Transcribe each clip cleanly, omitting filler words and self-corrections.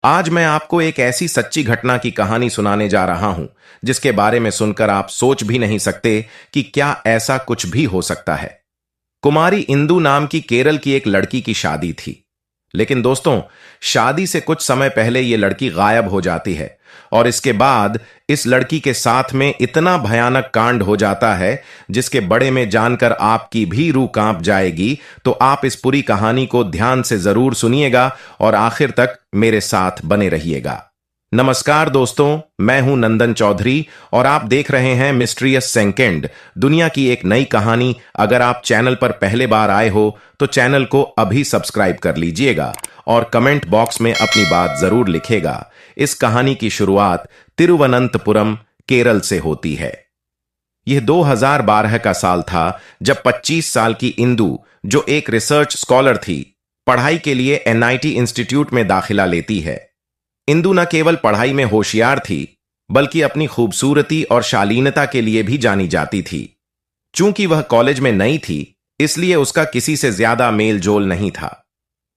आज मैं आपको एक ऐसी सच्ची घटना की कहानी सुनाने जा रहा हूं जिसके बारे में सुनकर आप सोच भी नहीं सकते कि क्या ऐसा कुछ भी हो सकता है। कुमारी इंदु नाम की केरल की एक लड़की की शादी थी। लेकिन दोस्तों, शादी से कुछ समय पहले यह लड़की गायब हो जाती है और इसके बाद इस लड़की के साथ में इतना भयानक कांड हो जाता है जिसके बड़े में जानकर आपकी भी रूह कांप जाएगी। तो आप इस पूरी कहानी को ध्यान से जरूर सुनिएगा और आखिर तक मेरे साथ बने रहिएगा। नमस्कार दोस्तों, मैं हूं नंदन चौधरी और आप देख रहे हैं मिस्ट्रियस सेकंड, दुनिया की एक नई कहानी। अगर आप चैनल पर पहले बार आए हो तो चैनल को अभी सब्सक्राइब कर लीजिएगा और कमेंट बॉक्स में अपनी बात जरूर लिखेगा। इस कहानी की शुरुआत तिरुवनंतपुरम, केरल से होती है। यह 2012 का साल था जब 25 साल की इंदु, जो एक रिसर्च स्कॉलर थी, पढ़ाई के लिए एनआईटी इंस्टीट्यूट में दाखिला लेती है। इंदु न केवल पढ़ाई में होशियार थी बल्कि अपनी खूबसूरती और शालीनता के लिए भी जानी जाती थी। चूंकि वह कॉलेज में नई थी, इसलिए उसका किसी से ज्यादा मेल जोल नहीं था।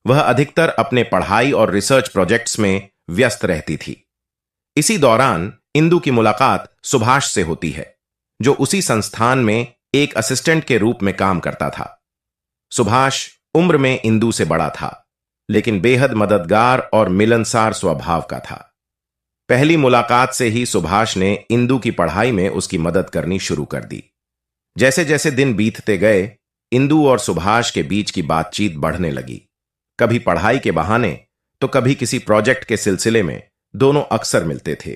वह अधिकतर अपने पढ़ाई और रिसर्च प्रोजेक्ट्स में व्यस्त रहती थी। इसी दौरान इंदु की मुलाकात सुभाष से होती है, जो उसी संस्थान में एक असिस्टेंट के रूप में काम करता था। सुभाष उम्र में इंदु से बड़ा था, लेकिन बेहद मददगार और मिलनसार स्वभाव का था। पहली मुलाकात से ही सुभाष ने इंदु की पढ़ाई में उसकी मदद करनी शुरू कर दी। जैसे जैसे दिन बीतते गए, इंदु और सुभाष के बीच की बातचीत बढ़ने लगी। कभी पढ़ाई के बहाने तो कभी किसी प्रोजेक्ट के सिलसिले में दोनों अक्सर मिलते थे।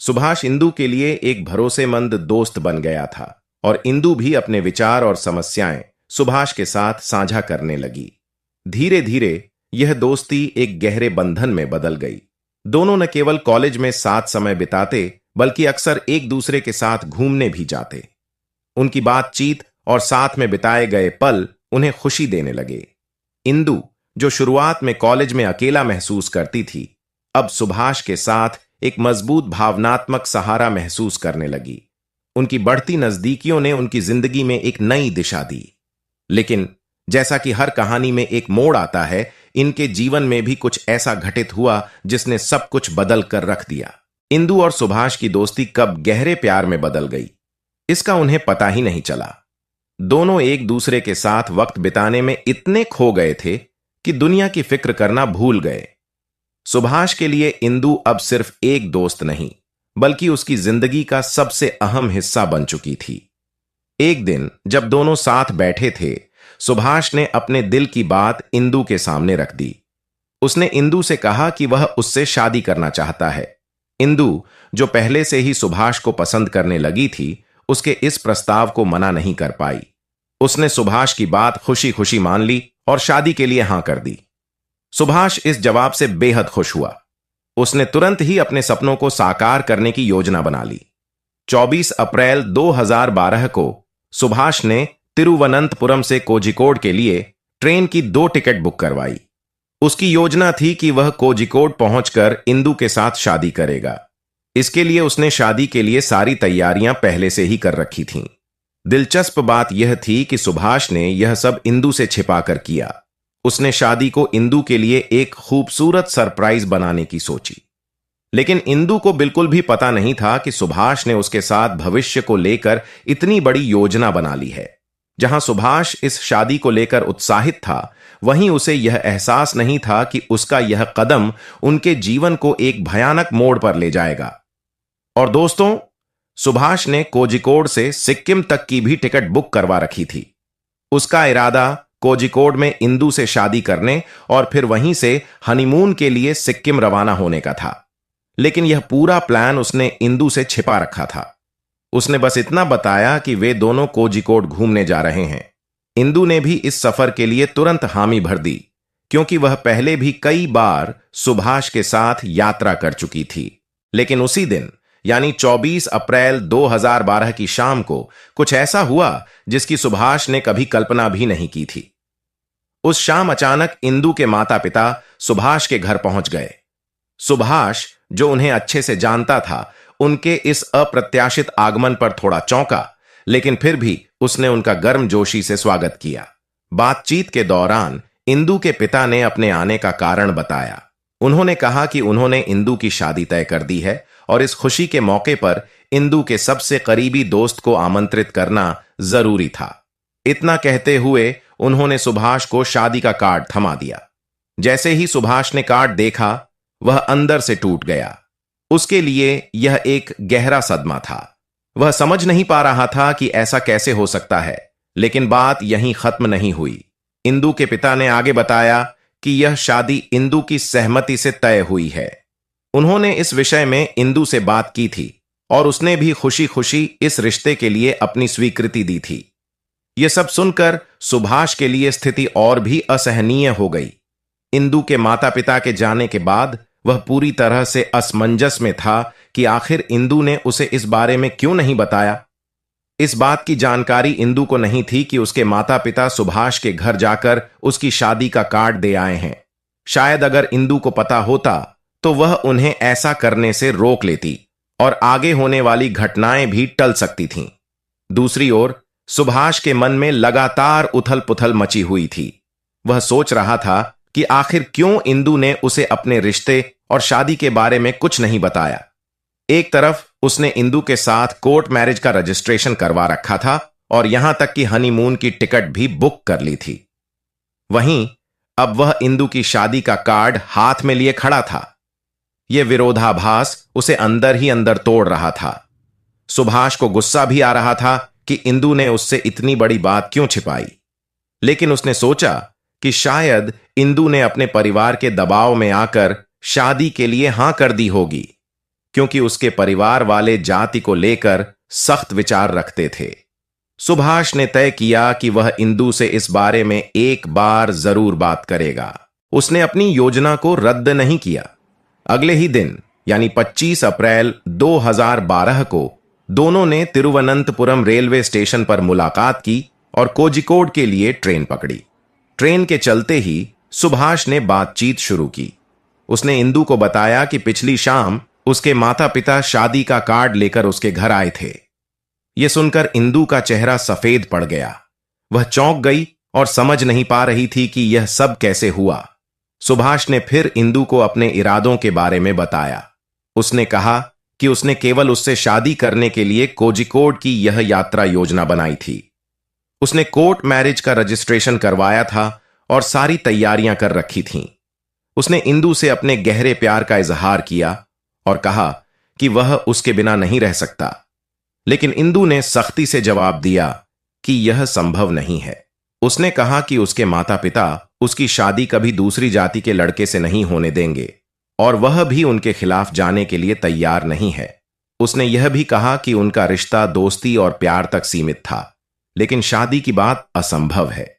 सुभाष इंदु के लिए एक भरोसेमंद दोस्त बन गया था और इंदु भी अपने विचार और समस्याएं सुभाष के साथ साझा करने लगी। धीरे धीरे यह दोस्ती एक गहरे बंधन में बदल गई। दोनों न केवल कॉलेज में साथ समय बिताते बल्कि अक्सर एक दूसरे के साथ घूमने भी जाते। उनकी बातचीत और साथ में बिताए गए पल उन्हें खुशी देने लगे। इंदु, जो शुरुआत में कॉलेज में अकेला महसूस करती थी, अब सुभाष के साथ एक मजबूत भावनात्मक सहारा महसूस करने लगी। उनकी बढ़ती नजदीकियों ने उनकी जिंदगी में एक नई दिशा दी। लेकिन जैसा कि हर कहानी में एक मोड़ आता है, इनके जीवन में भी कुछ ऐसा घटित हुआ जिसने सब कुछ बदल कर रख दिया। इंदु और सुभाष की दोस्ती कब गहरे प्यार में बदल गई, इसका उन्हें पता ही नहीं चला। दोनों एक दूसरे के साथ वक्त बिताने में इतने खो गए थे कि दुनिया की फिक्र करना भूल गए। सुभाष के लिए इंदु अब सिर्फ एक दोस्त नहीं, बल्कि उसकी जिंदगी का सबसे अहम हिस्सा बन चुकी थी। एक दिन जब दोनों साथ बैठे थे, सुभाष ने अपने दिल की बात इंदु के सामने रख दी। उसने इंदु से कहा कि वह उससे शादी करना चाहता है। इंदु, जो पहले से ही सुभाष को पसंद करने लगी थी, उसके इस प्रस्ताव को मना नहीं कर पाई। उसने सुभाष की बात खुशी खुशी मान ली और शादी के लिए हां कर दी। सुभाष इस जवाब से बेहद खुश हुआ। उसने तुरंत ही अपने सपनों को साकार करने की योजना बना ली। 24 अप्रैल 2012 को सुभाष ने तिरुवनंतपुरम से कोझिकोड के लिए ट्रेन की 2 टिकट बुक करवाई। उसकी योजना थी कि वह कोझिकोड पहुंचकर इंदु के साथ शादी करेगा। इसके लिए उसने शादी के लिए सारी तैयारियां पहले से ही कर रखी थीं। दिलचस्प बात यह थी कि सुभाष ने यह सब इंदु से छिपाकर किया। उसने शादी को इंदु के लिए एक खूबसूरत सरप्राइज बनाने की सोची। लेकिन इंदु को बिल्कुल भी पता नहीं था कि सुभाष ने उसके साथ भविष्य को लेकर इतनी बड़ी योजना बना ली है। जहां सुभाष इस शादी को लेकर उत्साहित था, वहीं उसे यह एहसास नहीं था कि उसका यह कदम उनके जीवन को एक भयानक मोड़ पर ले जाएगा। और दोस्तों, सुभाष ने कोझिकोड से सिक्किम तक की भी टिकट बुक करवा रखी थी। उसका इरादा कोझिकोड में इंदु से शादी करने और फिर वहीं से हनीमून के लिए सिक्किम रवाना होने का था। लेकिन यह पूरा प्लान उसने इंदु से छिपा रखा था। उसने बस इतना बताया कि वे दोनों कोझिकोड घूमने जा रहे हैं। इंदु ने भी इस सफर के लिए तुरंत हामी भर दी, क्योंकि वह पहले भी कई बार सुभाष के साथ यात्रा कर चुकी थी। लेकिन उसी दिन यानी 24 अप्रैल 2012 की शाम को कुछ ऐसा हुआ जिसकी सुभाष ने कभी कल्पना भी नहीं की थी। उस शाम अचानक इंदु के माता पिता सुभाष के घर पहुंच गए। सुभाष, जो उन्हें अच्छे से जानता था, उनके इस अप्रत्याशित आगमन पर थोड़ा चौंका, लेकिन फिर भी उसने उनका गर्मजोशी से स्वागत किया। बातचीत के दौरान इंदु के पिता ने अपने आने का कारण बताया। उन्होंने कहा कि उन्होंने इंदू की शादी तय कर दी है और इस खुशी के मौके पर इंदू के सबसे करीबी दोस्त को आमंत्रित करना जरूरी था। इतना कहते हुए उन्होंने सुभाष को शादी का कार्ड थमा दिया। जैसे ही सुभाष ने कार्ड देखा, वह अंदर से टूट गया। उसके लिए यह एक गहरा सदमा था। वह समझ नहीं पा रहा था कि ऐसा कैसे हो सकता है, लेकिन बात यहीं खत्म नहीं हुई। इंदू के पिता ने आगे बताया कि यह शादी इंदू की सहमति से तय हुई है। उन्होंने इस विषय में इंदू से बात की थी और उसने भी खुशी खुशी इस रिश्ते के लिए अपनी स्वीकृति दी थी। यह सब सुनकर सुभाष के लिए स्थिति और भी असहनीय हो गई। इंदू के माता पिता के जाने के बाद वह पूरी तरह से असमंजस में था कि आखिर इंदू ने उसे इस बारे में क्यों नहीं बताया। इस बात की जानकारी इंदू को नहीं थी कि उसके माता पिता सुभाष के घर जाकर उसकी शादी का कार्ड दे आए हैं। शायद अगर इंदू को पता होता तो वह उन्हें ऐसा करने से रोक लेती और आगे होने वाली घटनाएं भी टल सकती थीं। दूसरी ओर सुभाष के मन में लगातार उथल पुथल मची हुई थी। वह सोच रहा था कि आखिर क्यों इंदू ने उसे अपने रिश्ते और शादी के बारे में कुछ नहीं बताया। एक तरफ उसने इंदू के साथ कोर्ट मैरिज का रजिस्ट्रेशन करवा रखा था और यहां तक कि हनीमून की टिकट भी बुक कर ली थी। वहीं अब वह इंदू की शादी का कार्ड हाथ में लिए खड़ा था। यह विरोधाभास उसे अंदर ही अंदर तोड़ रहा था। सुभाष को गुस्सा भी आ रहा था कि इंदू ने उससे इतनी बड़ी बात क्यों छिपाई, लेकिन उसने सोचा कि शायद इंदू ने अपने परिवार के दबाव में आकर शादी के लिए हां कर दी होगी, क्योंकि उसके परिवार वाले जाति को लेकर सख्त विचार रखते थे। सुभाष ने तय किया कि वह इंदू से इस बारे में एक बार जरूर बात करेगा। उसने अपनी योजना को रद्द नहीं किया। अगले ही दिन यानी 25 अप्रैल 2012 को दोनों ने तिरुवनंतपुरम रेलवे स्टेशन पर मुलाकात की और कोझिकोड के लिए ट्रेन पकड़ी। ट्रेन के चलते ही सुभाष ने बातचीत शुरू की। उसने इंदू को बताया कि पिछली शाम उसके माता पिता शादी का कार्ड लेकर उसके घर आए थे। यह सुनकर इंदू का चेहरा सफेद पड़ गया। वह चौंक गई और समझ नहीं पा रही थी कि यह सब कैसे हुआ। सुभाष ने फिर इंदू को अपने इरादों के बारे में बताया। उसने कहा कि उसने केवल उससे शादी करने के लिए कोझिकोड की यह यात्रा योजना बनाई थी। उसने कोर्ट मैरिज का रजिस्ट्रेशन करवाया था और सारी तैयारियां कर रखी थीं। उसने इंदू से अपने गहरे प्यार का इजहार किया और कहा कि वह उसके बिना नहीं रह सकता, लेकिन इंदू ने सख्ती से जवाब दिया कि यह संभव नहीं है। उसने कहा कि उसके माता पिता उसकी शादी कभी दूसरी जाति के लड़के से नहीं होने देंगे और वह भी उनके खिलाफ जाने के लिए तैयार नहीं है। उसने यह भी कहा कि उनका रिश्ता दोस्ती और प्यार तक सीमित था, लेकिन शादी की बात असंभव है।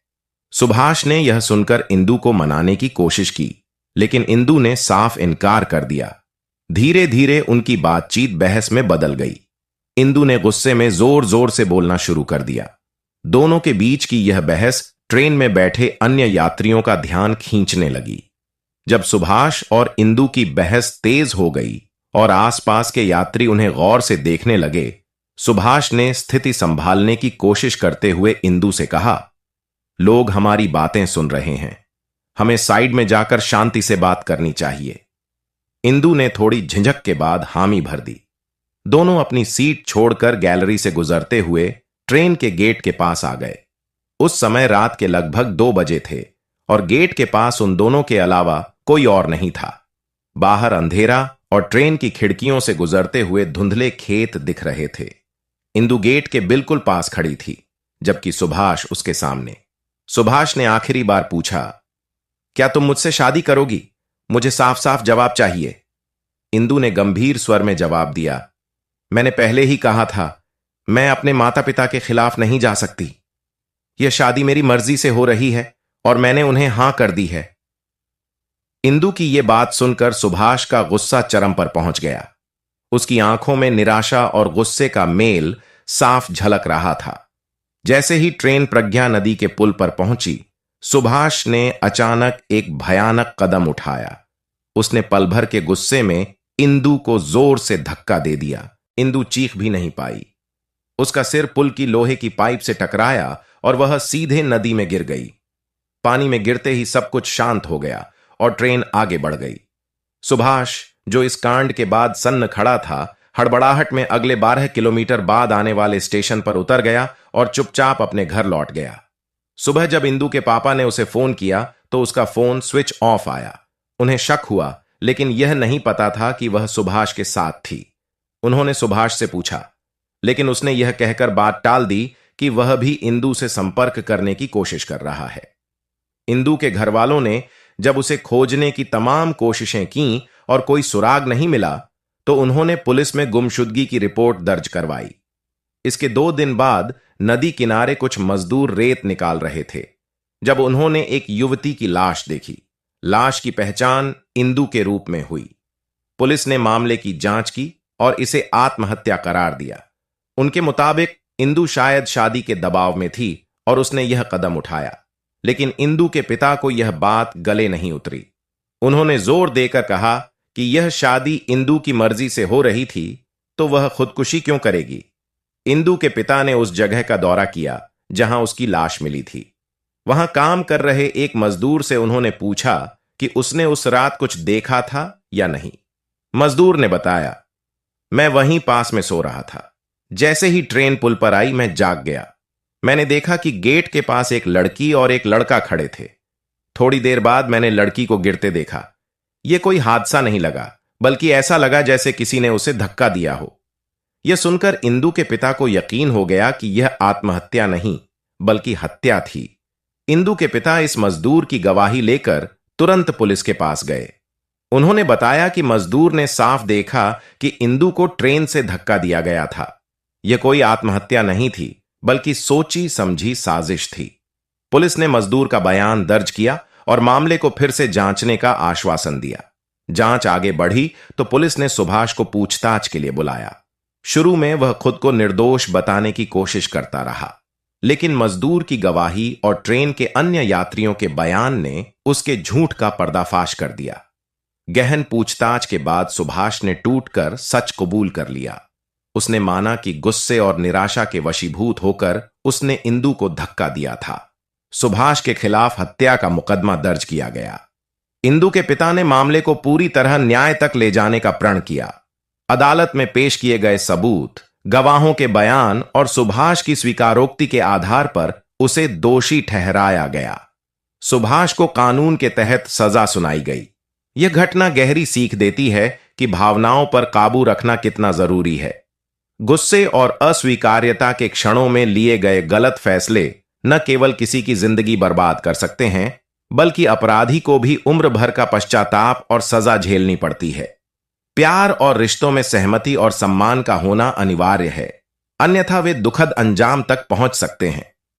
सुभाष ने यह सुनकर इंदू को मनाने की कोशिश की, लेकिन इंदू ने साफ इनकार कर दिया। धीरे धीरे उनकी बातचीत बहस में बदल गई। इंदू ने गुस्से में जोर जोर से बोलना शुरू कर दिया। दोनों के बीच की यह बहस ट्रेन में बैठे अन्य यात्रियों का ध्यान खींचने लगी। जब सुभाष और इंदू की बहस तेज हो गई और आसपास के यात्री उन्हें गौर से देखने लगे, सुभाष ने स्थिति संभालने की कोशिश करते हुए इंदू से कहा, लोग हमारी बातें सुन रहे हैं, हमें साइड में जाकर शांति से बात करनी चाहिए। इंदू ने थोड़ी झिझक के बाद हामी भर दी। दोनों अपनी सीट छोड़कर गैलरी से गुजरते हुए ट्रेन के गेट के पास आ गए। उस समय रात के लगभग 2 बजे थे और गेट के पास उन दोनों के अलावा कोई और नहीं था। बाहर अंधेरा और ट्रेन की खिड़कियों से गुजरते हुए धुंधले खेत दिख रहे थे। इंदू गेट के बिल्कुल पास खड़ी थी, जबकि सुभाष उसके सामने। सुभाष ने आखिरी बार पूछा, क्या तुम मुझसे शादी करोगी? मुझे साफ साफ जवाब चाहिए। इंदू ने गंभीर स्वर में जवाब दिया, मैंने पहले ही कहा था, मैं अपने माता पिता के खिलाफ नहीं जा सकती। यह शादी मेरी मर्जी से हो रही है और मैंने उन्हें हां कर दी है। इंदू की यह बात सुनकर सुभाष का गुस्सा चरम पर पहुंच गया। उसकी आंखों में निराशा और गुस्से का मेल साफ झलक रहा था। जैसे ही ट्रेन प्रज्ञा नदी के पुल पर पहुंची, सुभाष ने अचानक एक भयानक कदम उठाया। उसने पल भर के गुस्से में इंदू को जोर से धक्का दे दिया। इंदू चीख भी नहीं पाई। उसका सिर पुल की लोहे की पाइप से टकराया और वह सीधे नदी में गिर गई। पानी में गिरते ही सब कुछ शांत हो गया और ट्रेन आगे बढ़ गई। सुभाष, जो इस कांड के बाद सन्न खड़ा था, हड़बड़ाहट में अगले 12 किलोमीटर बाद आने वाले स्टेशन पर उतर गया और चुपचाप अपने घर लौट गया। सुबह जब इंदू के पापा ने उसे फोन किया तो उसका फोन स्विच ऑफ आया। उन्हें शक हुआ, लेकिन यह नहीं पता था कि वह सुभाष के साथ थी। उन्होंने सुभाष से पूछा, लेकिन उसने यह कहकर बात टाल दी कि वह भी इंदू से संपर्क करने की कोशिश कर रहा है। इंदू के घर वालों ने जब उसे खोजने की तमाम कोशिशें की और कोई सुराग नहीं मिला, तो उन्होंने पुलिस में गुमशुदगी की रिपोर्ट दर्ज करवाई। इसके 2 दिन बाद नदी किनारे कुछ मजदूर रेत निकाल रहे थे जब उन्होंने एक युवती की लाश देखी। लाश की पहचान इंदू के रूप में हुई। पुलिस ने मामले की जांच की और इसे आत्महत्या करार दिया। उनके मुताबिक इंदू शायद शादी के दबाव में थी और उसने यह कदम उठाया, लेकिन इंदू के पिता को यह बात गले नहीं उतरी। उन्होंने जोर देकर कहा कि यह शादी इंदू की मर्जी से हो रही थी तो वह खुदकुशी क्यों करेगी। इंदू के पिता ने उस जगह का दौरा किया जहां उसकी लाश मिली थी। वहां काम कर रहे एक मजदूर से उन्होंने पूछा कि उसने उस रात कुछ देखा था या नहीं। मजदूर ने बताया, मैं वहीं पास में सो रहा था। जैसे ही ट्रेन पुल पर आई मैं जाग गया। मैंने देखा कि गेट के पास एक लड़की और एक लड़का खड़े थे। थोड़ी देर बाद मैंने लड़की को गिरते देखा। यह कोई हादसा नहीं लगा, बल्कि ऐसा लगा जैसे किसी ने उसे धक्का दिया हो। यह सुनकर इंदू के पिता को यकीन हो गया कि यह आत्महत्या नहीं बल्कि हत्या थी। इंदू के पिता इस मजदूर की गवाही लेकर तुरंत पुलिस के पास गए। उन्होंने बताया कि मजदूर ने साफ देखा कि इंदू को ट्रेन से धक्का दिया गया था। यह कोई आत्महत्या नहीं थी बल्कि सोची समझी साजिश थी। पुलिस ने मजदूर का बयान दर्ज किया और मामले को फिर से जांचने का आश्वासन दिया। जांच आगे बढ़ी तो पुलिस ने सुभाष को पूछताछ के लिए बुलाया। शुरू में वह खुद को निर्दोष बताने की कोशिश करता रहा, लेकिन मजदूर की गवाही और ट्रेन के अन्य यात्रियों के बयान ने उसके झूठ का पर्दाफाश कर दिया। गहन पूछताछ के बाद सुभाष ने टूटकर सच कबूल कर लिया। उसने माना कि गुस्से और निराशा के वशीभूत होकर उसने इंदू को धक्का दिया था। सुभाष के खिलाफ हत्या का मुकदमा दर्ज किया गया। इंदू के पिता ने मामले को पूरी तरह न्याय तक ले जाने का प्रण किया। अदालत में पेश किए गए सबूत, गवाहों के बयान और सुभाष की स्वीकारोक्ति के आधार पर उसे दोषी ठहराया गया। सुभाष को कानून के तहत सजा सुनाई गई। यह घटना गहरी सीख देती है कि भावनाओं पर काबू रखना कितना जरूरी है। गुस्से और अस्वीकार्यता के क्षणों में लिए गए गलत फैसले न केवल किसी की जिंदगी बर्बाद कर सकते हैं, बल्कि अपराधी को भी उम्र भर का पश्चाताप और सजा झेलनी पड़ती है। प्यार और रिश्तों में सहमति और सम्मान का होना अनिवार्य है, अन्यथा वे दुखद अंजाम तक पहुंच सकते हैं।